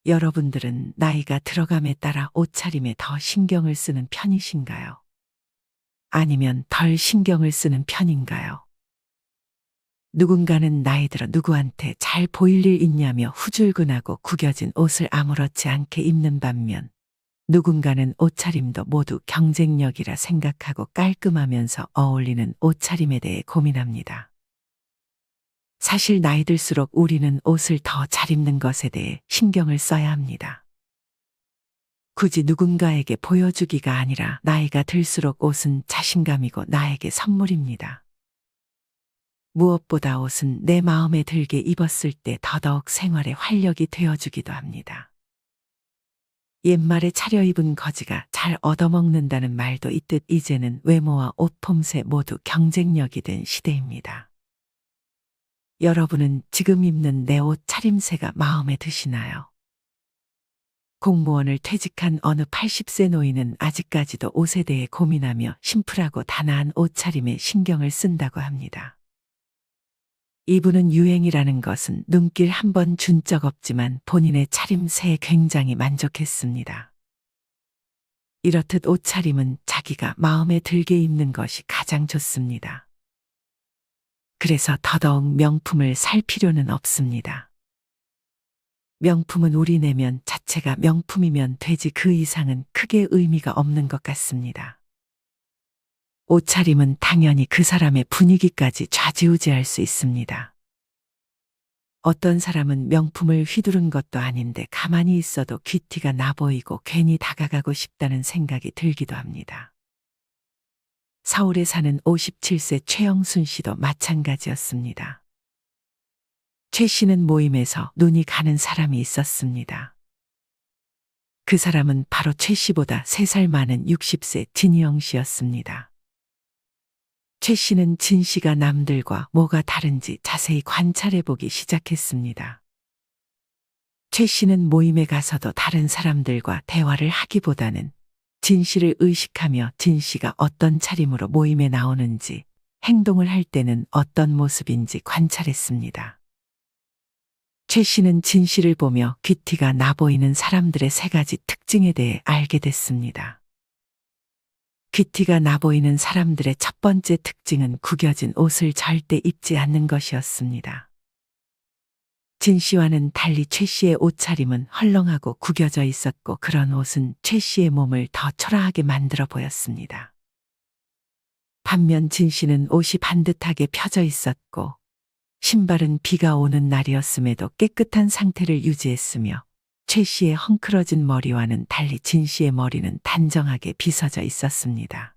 여러분들은 나이가 들어감에 따라 옷차림에 더 신경을 쓰는 편이신가요? 아니면 덜 신경을 쓰는 편인가요? 누군가는 나이 들어 누구한테 잘 보일 일 있냐며 후줄근하고 구겨진 옷을 아무렇지 않게 입는 반면, 누군가는 옷차림도 모두 경쟁력이라 생각하고 깔끔하면서 어울리는 옷차림에 대해 고민합니다. 사실 나이 들수록 우리는 옷을 더 잘 입는 것에 대해 신경을 써야 합니다. 굳이 누군가에게 보여주기가 아니라 나이가 들수록 옷은 자신감이고 나에게 선물입니다. 무엇보다 옷은 내 마음에 들게 입었을 때 더더욱 생활에 활력이 되어주기도 합니다. 옛말에 차려입은 거지가 잘 얻어먹는다는 말도 있듯 이제는 외모와 옷 폼새 모두 경쟁력이 된 시대입니다. 여러분은 지금 입는 내 옷 차림새가 마음에 드시나요? 공무원을 퇴직한 어느 80세 노인은 아직까지도 옷에 대해 고민하며 심플하고 단아한 옷차림에 신경을 쓴다고 합니다. 이분은 유행이라는 것은 눈길 한 번 준 적 없지만 본인의 차림새에 굉장히 만족했습니다. 이렇듯 옷차림은 자기가 마음에 들게 입는 것이 가장 좋습니다. 그래서 더더욱 명품을 살 필요는 없습니다. 명품은 우리 내면 자체가 명품이면 되지 그 이상은 크게 의미가 없는 것 같습니다. 옷차림은 당연히 그 사람의 분위기까지 좌지우지할 수 있습니다. 어떤 사람은 명품을 휘두른 것도 아닌데 가만히 있어도 귀티가 나 보이고 괜히 다가가고 싶다는 생각이 들기도 합니다. 서울에 사는 57세 최영순 씨도 마찬가지였습니다. 최 씨는 모임에서 눈이 가는 사람이 있었습니다. 그 사람은 바로 최 씨보다 3살 많은 60세 진희영 씨였습니다. 최 씨는 진 씨가 남들과 뭐가 다른지 자세히 관찰해보기 시작했습니다. 최 씨는 모임에 가서도 다른 사람들과 대화를 하기보다는 진 씨를 의식하며 진 씨가 어떤 차림으로 모임에 나오는지, 행동을 할 때는 어떤 모습인지 관찰했습니다. 최 씨는 진 씨를 보며 귀티가 나 보이는 사람들의 3가지 특징에 대해 알게 됐습니다. 귀티가 나 보이는 사람들의 첫 번째 특징은 구겨진 옷을 절대 입지 않는 것이었습니다. 진 씨와는 달리 최 씨의 옷차림은 헐렁하고 구겨져 있었고 그런 옷은 최 씨의 몸을 더 초라하게 만들어 보였습니다. 반면 진 씨는 옷이 반듯하게 펴져 있었고 신발은 비가 오는 날이었음에도 깨끗한 상태를 유지했으며 최 씨의 헝클어진 머리와는 달리 진 씨의 머리는 단정하게 빗어져 있었습니다.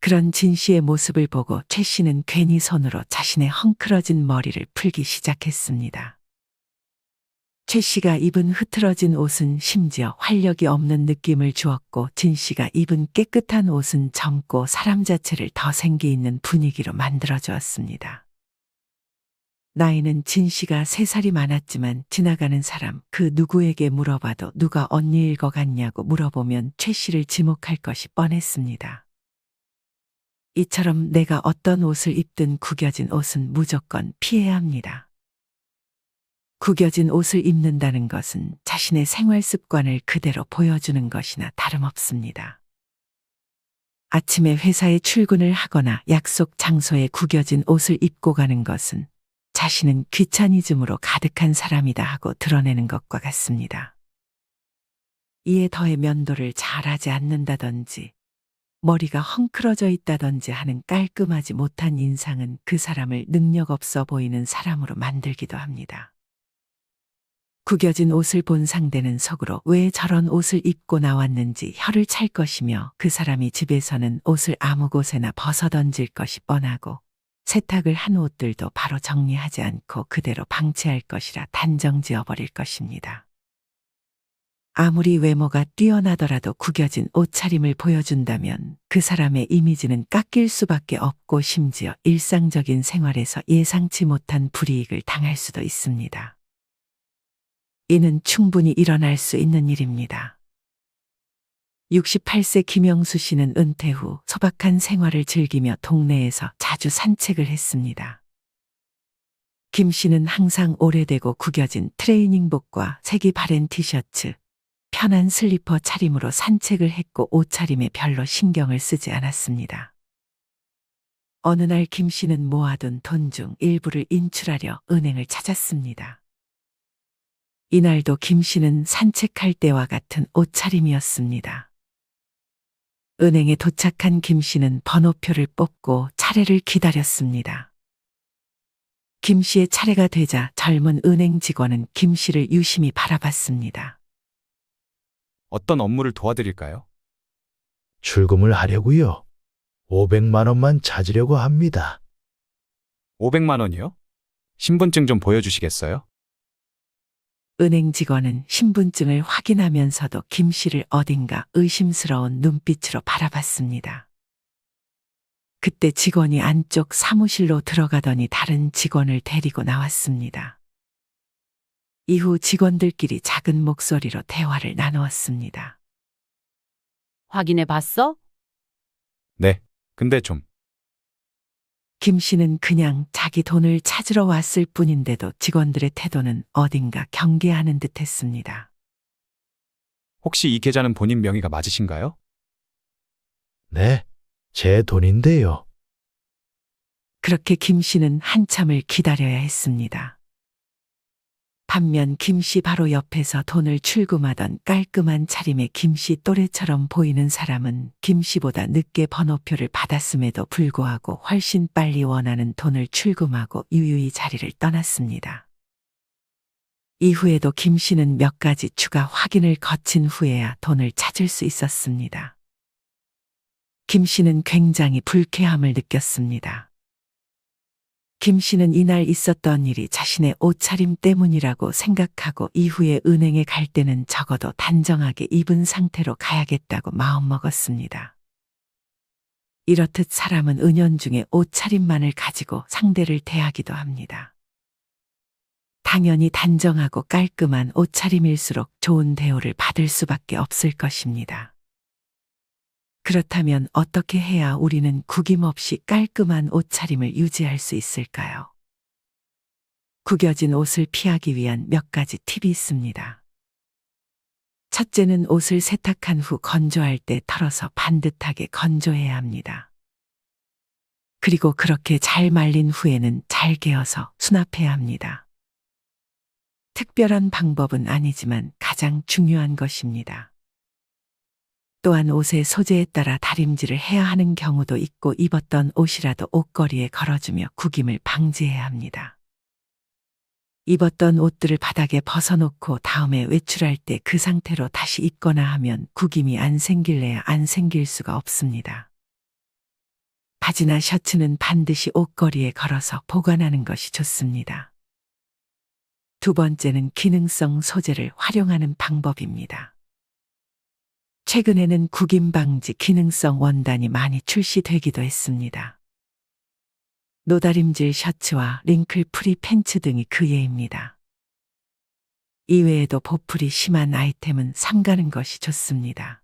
그런 진 씨의 모습을 보고 최 씨는 괜히 손으로 자신의 헝클어진 머리를 풀기 시작했습니다. 최 씨가 입은 흐트러진 옷은 심지어 활력이 없는 느낌을 주었고 진 씨가 입은 깨끗한 옷은 젊고 사람 자체를 더 생기 있는 분위기로 만들어주었습니다. 나이는 진 씨가 3살이 많았지만 지나가는 사람 그 누구에게 물어봐도 누가 언니일 것 같냐고 물어보면 최 씨를 지목할 것이 뻔했습니다. 이처럼 내가 어떤 옷을 입든 구겨진 옷은 무조건 피해야 합니다. 구겨진 옷을 입는다는 것은 자신의 생활 습관을 그대로 보여주는 것이나 다름없습니다. 아침에 회사에 출근을 하거나 약속 장소에 구겨진 옷을 입고 가는 것은 자신은 귀차니즘으로 가득한 사람이다 하고 드러내는 것과 같습니다. 이에 더해 면도를 잘하지 않는다든지 머리가 헝클어져 있다든지 하는 깔끔하지 못한 인상은 그 사람을 능력 없어 보이는 사람으로 만들기도 합니다. 구겨진 옷을 본 상대는 속으로 왜 저런 옷을 입고 나왔는지 혀를 찰 것이며 그 사람이 집에서는 옷을 아무 곳에나 벗어던질 것이 뻔하고 세탁을 한 옷들도 바로 정리하지 않고 그대로 방치할 것이라 단정 지어버릴 것입니다. 아무리 외모가 뛰어나더라도 구겨진 옷차림을 보여준다면 그 사람의 이미지는 깎일 수밖에 없고 심지어 일상적인 생활에서 예상치 못한 불이익을 당할 수도 있습니다. 이는 충분히 일어날 수 있는 일입니다. 68세 김영수 씨는 은퇴 후 소박한 생활을 즐기며 동네에서 자주 산책을 했습니다. 김 씨는 항상 오래되고 구겨진 트레이닝복과 색이 바랜 티셔츠, 편한 슬리퍼 차림으로 산책을 했고 옷차림에 별로 신경을 쓰지 않았습니다. 어느 날 김 씨는 모아둔 돈 중 일부를 인출하려 은행을 찾았습니다. 이날도 김 씨는 산책할 때와 같은 옷차림이었습니다. 은행에 도착한 김 씨는 번호표를 뽑고 차례를 기다렸습니다. 김 씨의 차례가 되자 젊은 은행 직원은 김 씨를 유심히 바라봤습니다. 어떤 업무를 도와드릴까요? 출금을 하려고요. 500만 원만 찾으려고 합니다. 500만 원이요? 신분증 좀 보여주시겠어요? 은행 직원은 신분증을 확인하면서도 김 씨를 어딘가 의심스러운 눈빛으로 바라봤습니다. 그때 직원이 안쪽 사무실로 들어가더니 다른 직원을 데리고 나왔습니다. 이후 직원들끼리 작은 목소리로 대화를 나누었습니다. 확인해 봤어? 네. 근데 좀 김 씨는 그냥 자기 돈을 찾으러 왔을 뿐인데도 직원들의 태도는 어딘가 경계하는 듯 했습니다. 혹시 이 계좌는 본인 명의가 맞으신가요? 네, 제 돈인데요. 그렇게 김 씨는 한참을 기다려야 했습니다. 반면 김 씨 바로 옆에서 돈을 출금하던 깔끔한 차림의 김 씨 또래처럼 보이는 사람은 김 씨보다 늦게 번호표를 받았음에도 불구하고 훨씬 빨리 원하는 돈을 출금하고 유유히 자리를 떠났습니다. 이후에도 김 씨는 몇 가지 추가 확인을 거친 후에야 돈을 찾을 수 있었습니다. 김 씨는 굉장히 불쾌함을 느꼈습니다. 김 씨는 이날 있었던 일이 자신의 옷차림 때문이라고 생각하고 이후에 은행에 갈 때는 적어도 단정하게 입은 상태로 가야겠다고 마음먹었습니다. 이렇듯 사람은 은연중에 옷차림만을 가지고 상대를 대하기도 합니다. 당연히 단정하고 깔끔한 옷차림일수록 좋은 대우를 받을 수밖에 없을 것입니다. 그렇다면 어떻게 해야 우리는 구김없이 깔끔한 옷차림을 유지할 수 있을까요? 구겨진 옷을 피하기 위한 몇 가지 팁이 있습니다. 첫째는 옷을 세탁한 후 건조할 때 털어서 반듯하게 건조해야 합니다. 그리고 그렇게 잘 말린 후에는 잘 개어서 수납해야 합니다. 특별한 방법은 아니지만 가장 중요한 것입니다. 또한 옷의 소재에 따라 다림질을 해야 하는 경우도 있고 입었던 옷이라도 옷걸이에 걸어주며 구김을 방지해야 합니다. 입었던 옷들을 바닥에 벗어놓고 다음에 외출할 때 그 상태로 다시 입거나 하면 구김이 안 생길래야 안 생길 수가 없습니다. 바지나 셔츠는 반드시 옷걸이에 걸어서 보관하는 것이 좋습니다. 두 번째는 기능성 소재를 활용하는 방법입니다. 최근에는 구김 방지 기능성 원단이 많이 출시되기도 했습니다. 노다림질 셔츠와 링클 프리 팬츠 등이 그 예입니다. 이외에도 보풀이 심한 아이템은 삼가는 것이 좋습니다.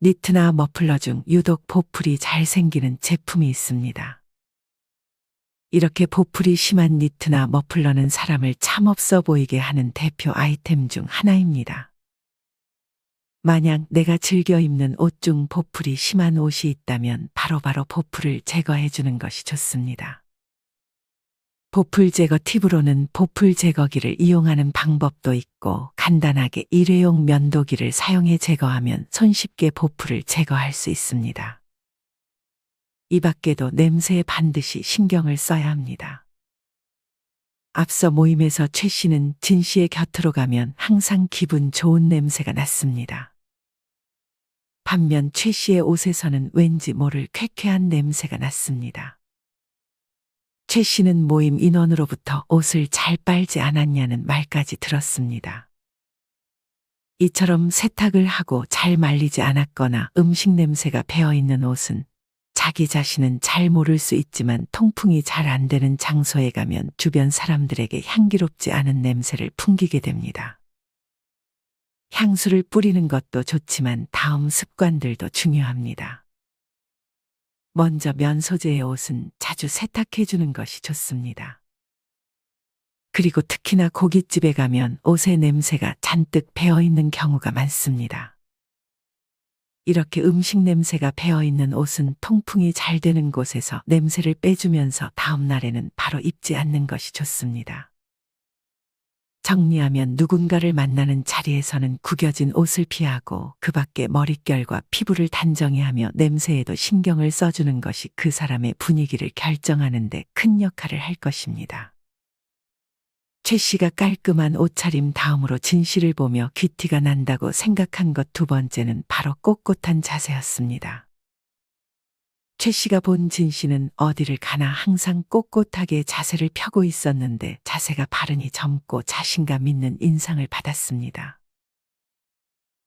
니트나 머플러 중 유독 보풀이 잘 생기는 제품이 있습니다. 이렇게 보풀이 심한 니트나 머플러는 사람을 참 없어 보이게 하는 대표 아이템 중 하나입니다. 만약 내가 즐겨 입는 옷 중 보풀이 심한 옷이 있다면 바로바로 보풀을 제거해 주는 것이 좋습니다. 보풀 제거 팁으로는 보풀 제거기를 이용하는 방법도 있고 간단하게 일회용 면도기를 사용해 제거하면 손쉽게 보풀을 제거할 수 있습니다. 이 밖에도 냄새에 반드시 신경을 써야 합니다. 앞서 모임에서 최 씨는 진 씨의 곁으로 가면 항상 기분 좋은 냄새가 났습니다. 반면 최 씨의 옷에서는 왠지 모를 쾌쾌한 냄새가 났습니다. 최 씨는 모임 인원으로부터 옷을 잘 빨지 않았냐는 말까지 들었습니다. 이처럼 세탁을 하고 잘 말리지 않았거나 음식 냄새가 배어있는 옷은 자기 자신은 잘 모를 수 있지만 통풍이 잘 안 되는 장소에 가면 주변 사람들에게 향기롭지 않은 냄새를 풍기게 됩니다. 향수를 뿌리는 것도 좋지만 다음 습관들도 중요합니다. 먼저 면 소재의 옷은 자주 세탁해 주는 것이 좋습니다. 그리고 특히나 고깃집에 가면 옷의 냄새가 잔뜩 배어 있는 경우가 많습니다. 이렇게 음식 냄새가 배어 있는 옷은 통풍이 잘 되는 곳에서 냄새를 빼주면서 다음 날에는 바로 입지 않는 것이 좋습니다. 정리하면 누군가를 만나는 자리에서는 구겨진 옷을 피하고 그 밖에 머릿결과 피부를 단정히 하며 냄새에도 신경을 써주는 것이 그 사람의 분위기를 결정하는 데 큰 역할을 할 것입니다. 최 씨가 깔끔한 옷차림 다음으로 진 씨를 보며 귀티가 난다고 생각한 것 두 번째는 바로 꼿꼿한 자세였습니다. 최 씨가 본 진 씨는 어디를 가나 항상 꼿꼿하게 자세를 펴고 있었는데 자세가 바르니 젊고 자신감 있는 인상을 받았습니다.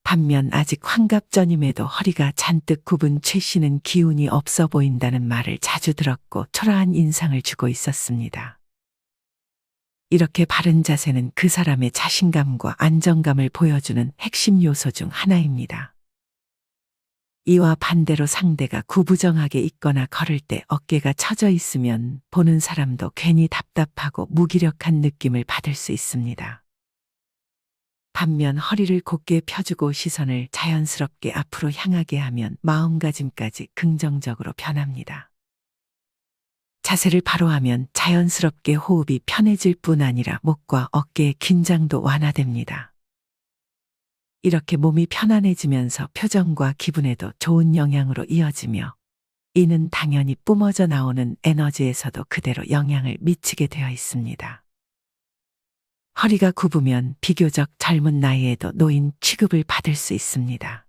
반면 아직 환갑 전임에도 허리가 잔뜩 굽은 최 씨는 기운이 없어 보인다는 말을 자주 들었고 초라한 인상을 주고 있었습니다. 이렇게 바른 자세는 그 사람의 자신감과 안정감을 보여주는 핵심 요소 중 하나입니다. 이와 반대로 상대가 구부정하게 있거나 걸을 때 어깨가 처져 있으면 보는 사람도 괜히 답답하고 무기력한 느낌을 받을 수 있습니다. 반면 허리를 곧게 펴주고 시선을 자연스럽게 앞으로 향하게 하면 마음가짐까지 긍정적으로 변합니다. 자세를 바로 하면 자연스럽게 호흡이 편해질 뿐 아니라 목과 어깨의 긴장도 완화됩니다. 이렇게 몸이 편안해지면서 표정과 기분에도 좋은 영향으로 이어지며 이는 당연히 뿜어져 나오는 에너지에서도 그대로 영향을 미치게 되어 있습니다. 허리가 굽으면 비교적 젊은 나이에도 노인 취급을 받을 수 있습니다.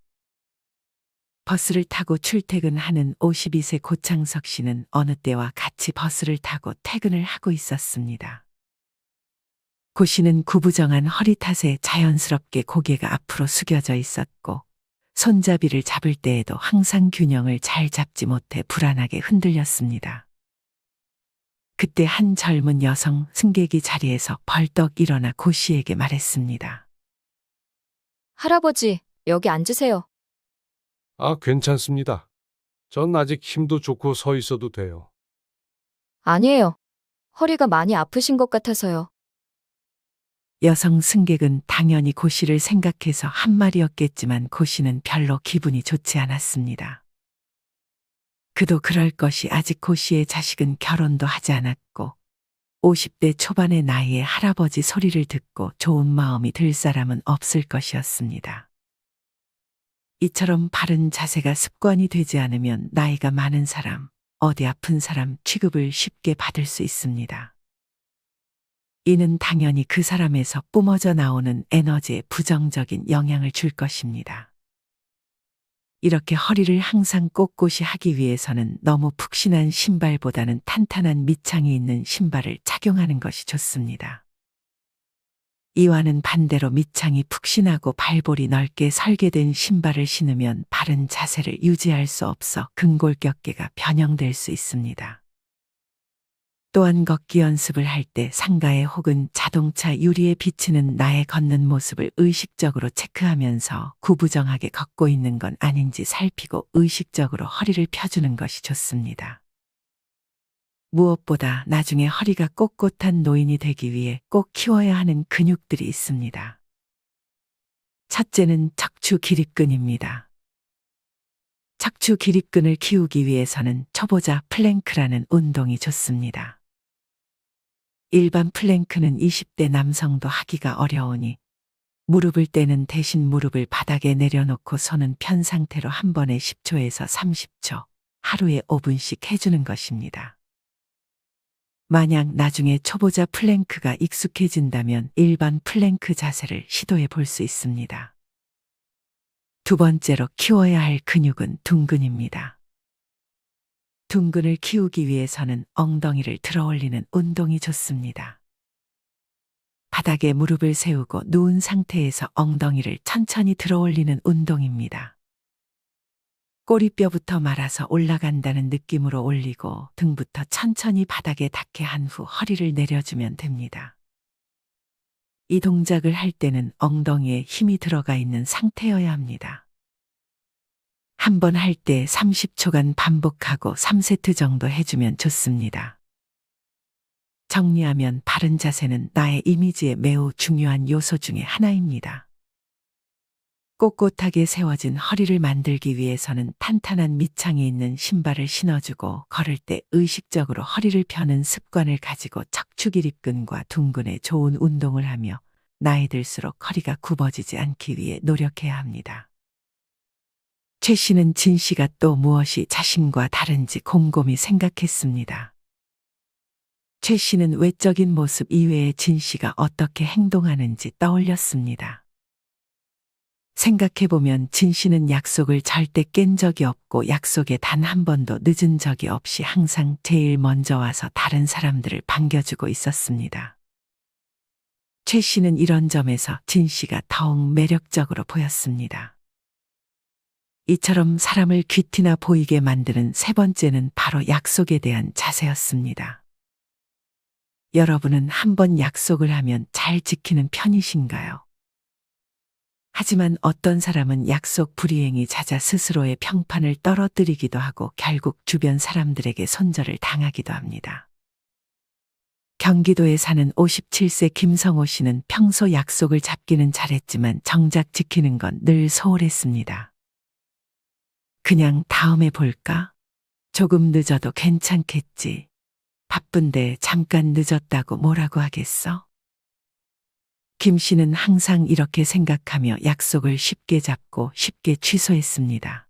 버스를 타고 출퇴근하는 52세 고창석 씨는 어느 때와 같이 버스를 타고 퇴근을 하고 있었습니다. 고 씨는 구부정한 허리 탓에 자연스럽게 고개가 앞으로 숙여져 있었고 손잡이를 잡을 때에도 항상 균형을 잘 잡지 못해 불안하게 흔들렸습니다. 그때 한 젊은 여성 승객이 자리에서 벌떡 일어나 고 씨에게 말했습니다. 할아버지, 여기 앉으세요. 아, 괜찮습니다. 전 아직 힘도 좋고 서 있어도 돼요. 아니에요. 허리가 많이 아프신 것 같아서요. 여성 승객은 당연히 고 씨를 생각해서 한 말이었겠지만 고 씨는 별로 기분이 좋지 않았습니다. 그도 그럴 것이 아직 고 씨의 자식은 결혼도 하지 않았고 50대 초반의 나이에 할아버지 소리를 듣고 좋은 마음이 들 사람은 없을 것이었습니다. 이처럼 바른 자세가 습관이 되지 않으면 나이가 많은 사람, 어디 아픈 사람 취급을 쉽게 받을 수 있습니다. 이는 당연히 그 사람에서 뿜어져 나오는 에너지에 부정적인 영향을 줄 것입니다. 이렇게 허리를 항상 꼿꼿이 하기 위해서는 너무 푹신한 신발보다는 탄탄한 밑창이 있는 신발을 착용하는 것이 좋습니다. 이와는 반대로 밑창이 푹신하고 발볼이 넓게 설계된 신발을 신으면 바른 자세를 유지할 수 없어 근골격계가 변형될 수 있습니다. 또한 걷기 연습을 할 때 상가에 혹은 자동차 유리에 비치는 나의 걷는 모습을 의식적으로 체크하면서 구부정하게 걷고 있는 건 아닌지 살피고 의식적으로 허리를 펴주는 것이 좋습니다. 무엇보다 나중에 허리가 꼿꼿한 노인이 되기 위해 꼭 키워야 하는 근육들이 있습니다. 첫째는 척추 기립근입니다. 척추 기립근을 키우기 위해서는 초보자 플랭크라는 운동이 좋습니다. 일반 플랭크는 20대 남성도 하기가 어려우니 무릎을 떼는 대신 무릎을 바닥에 내려놓고 손은 편 상태로 한 번에 10초에서 30초, 하루에 5분씩 해주는 것입니다. 만약 나중에 초보자 플랭크가 익숙해진다면 일반 플랭크 자세를 시도해 볼 수 있습니다. 두 번째로 키워야 할 근육은 둔근입니다. 둔근을 키우기 위해서는 엉덩이를 들어 올리는 운동이 좋습니다. 바닥에 무릎을 세우고 누운 상태에서 엉덩이를 천천히 들어 올리는 운동입니다. 꼬리뼈부터 말아서 올라간다는 느낌으로 올리고 등부터 천천히 바닥에 닿게 한 후 허리를 내려주면 됩니다. 이 동작을 할 때는 엉덩이에 힘이 들어가 있는 상태여야 합니다. 한 번 할 때 30초간 반복하고 3세트 정도 해주면 좋습니다. 정리하면 바른 자세는 나의 이미지의 매우 중요한 요소 중의 하나입니다. 꼿꼿하게 세워진 허리를 만들기 위해서는 탄탄한 밑창이 있는 신발을 신어주고 걸을 때 의식적으로 허리를 펴는 습관을 가지고 척추기립근과 둔근에 좋은 운동을 하며 나이 들수록 허리가 굽어지지 않기 위해 노력해야 합니다. 최 씨는 진 씨가 또 무엇이 자신과 다른지 곰곰이 생각했습니다. 최 씨는 외적인 모습 이외에 진 씨가 어떻게 행동하는지 떠올렸습니다. 생각해보면 진 씨는 약속을 절대 깬 적이 없고 약속에 단 한 번도 늦은 적이 없이 항상 제일 먼저 와서 다른 사람들을 반겨주고 있었습니다. 최 씨는 이런 점에서 진 씨가 더욱 매력적으로 보였습니다. 이처럼 사람을 귀티나 보이게 만드는 세 번째는 바로 약속에 대한 자세였습니다. 여러분은 한번 약속을 하면 잘 지키는 편이신가요? 하지만 어떤 사람은 약속 불이행이 잦아 스스로의 평판을 떨어뜨리기도 하고 결국 주변 사람들에게 손절을 당하기도 합니다. 경기도에 사는 57세 김성호 씨는 평소 약속을 잡기는 잘했지만 정작 지키는 건 늘 소홀했습니다. 그냥 다음에 볼까? 조금 늦어도 괜찮겠지. 바쁜데 잠깐 늦었다고 뭐라고 하겠어? 김 씨는 항상 이렇게 생각하며 약속을 쉽게 잡고 쉽게 취소했습니다.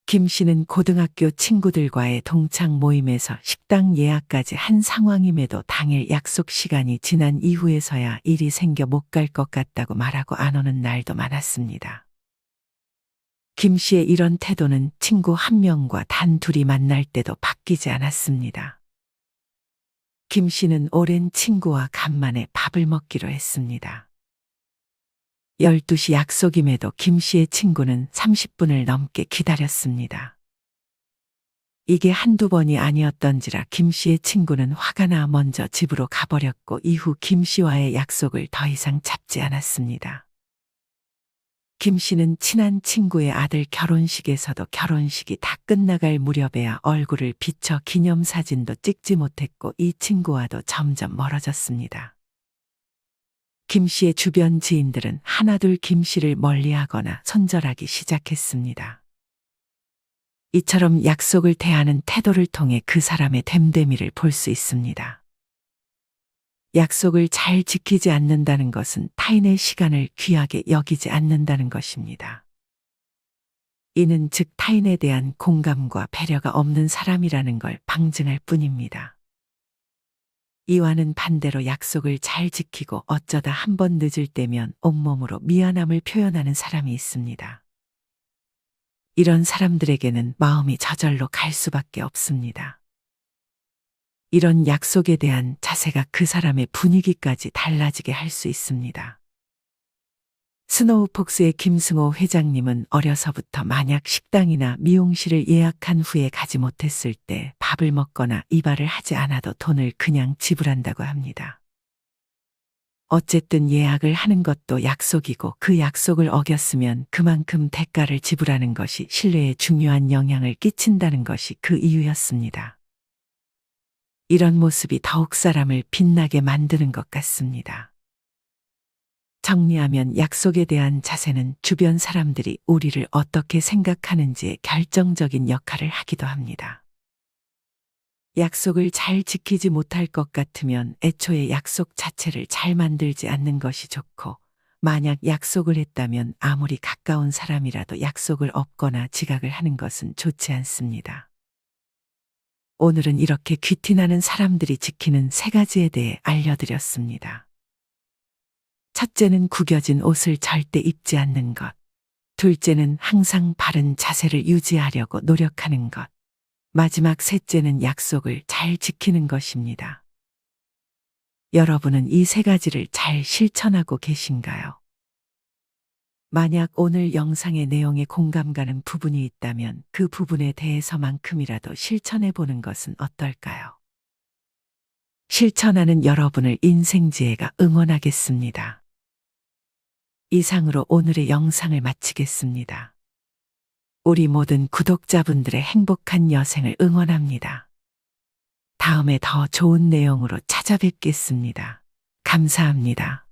김 씨는 고등학교 친구들과의 동창 모임에서 식당 예약까지 한 상황임에도 당일 약속 시간이 지난 이후에서야 일이 생겨 못 갈 것 같다고 말하고 안 오는 날도 많았습니다. 김 씨의 이런 태도는 친구 한 명과 단 둘이 만날 때도 바뀌지 않았습니다. 김 씨는 오랜 친구와 간만에 밥을 먹기로 했습니다. 12시 약속임에도 김 씨의 친구는 30분을 넘게 기다렸습니다. 이게 한두 번이 아니었던지라 김 씨의 친구는 화가 나 먼저 집으로 가버렸고 이후 김 씨와의 약속을 더 이상 잡지 않았습니다. 김 씨는 친한 친구의 아들 결혼식에서도 결혼식이 다 끝나갈 무렵에야 얼굴을 비춰 기념사진도 찍지 못했고 이 친구와도 점점 멀어졌습니다. 김 씨의 주변 지인들은 하나둘 김 씨를 멀리하거나 손절하기 시작했습니다. 이처럼 약속을 대하는 태도를 통해 그 사람의 됨됨이를 볼 수 있습니다. 약속을 잘 지키지 않는다는 것은 타인의 시간을 귀하게 여기지 않는다는 것입니다. 이는 즉 타인에 대한 공감과 배려가 없는 사람이라는 걸 방증할 뿐입니다. 이와는 반대로 약속을 잘 지키고 어쩌다 한 번 늦을 때면 온몸으로 미안함을 표현하는 사람이 있습니다. 이런 사람들에게는 마음이 저절로 갈 수밖에 없습니다. 이런 약속에 대한 자세가 그 사람의 분위기까지 달라지게 할 수 있습니다. 스노우폭스의 김승호 회장님은 어려서부터 만약 식당이나 미용실을 예약한 후에 가지 못했을 때 밥을 먹거나 이발을 하지 않아도 돈을 그냥 지불한다고 합니다. 어쨌든 예약을 하는 것도 약속이고 그 약속을 어겼으면 그만큼 대가를 지불하는 것이 신뢰에 중요한 영향을 끼친다는 것이 그 이유였습니다. 이런 모습이 더욱 사람을 빛나게 만드는 것 같습니다. 정리하면 약속에 대한 자세는 주변 사람들이 우리를 어떻게 생각하는지에 결정적인 역할을 하기도 합니다. 약속을 잘 지키지 못할 것 같으면 애초에 약속 자체를 잘 만들지 않는 것이 좋고, 만약 약속을 했다면 아무리 가까운 사람이라도 약속을 없거나 지각을 하는 것은 좋지 않습니다. 오늘은 이렇게 귀티나는 사람들이 지키는 3가지에 대해 알려드렸습니다. 첫째는 구겨진 옷을 절대 입지 않는 것. 둘째는 항상 바른 자세를 유지하려고 노력하는 것. 마지막 셋째는 약속을 잘 지키는 것입니다. 여러분은 이 3가지를 잘 실천하고 계신가요? 만약 오늘 영상의 내용에 공감 가는 부분이 있다면 그 부분에 대해서만큼이라도 실천해 보는 것은 어떨까요? 실천하는 여러분을 인생지혜가 응원하겠습니다. 이상으로 오늘의 영상을 마치겠습니다. 우리 모든 구독자분들의 행복한 여생을 응원합니다. 다음에 더 좋은 내용으로 찾아뵙겠습니다. 감사합니다.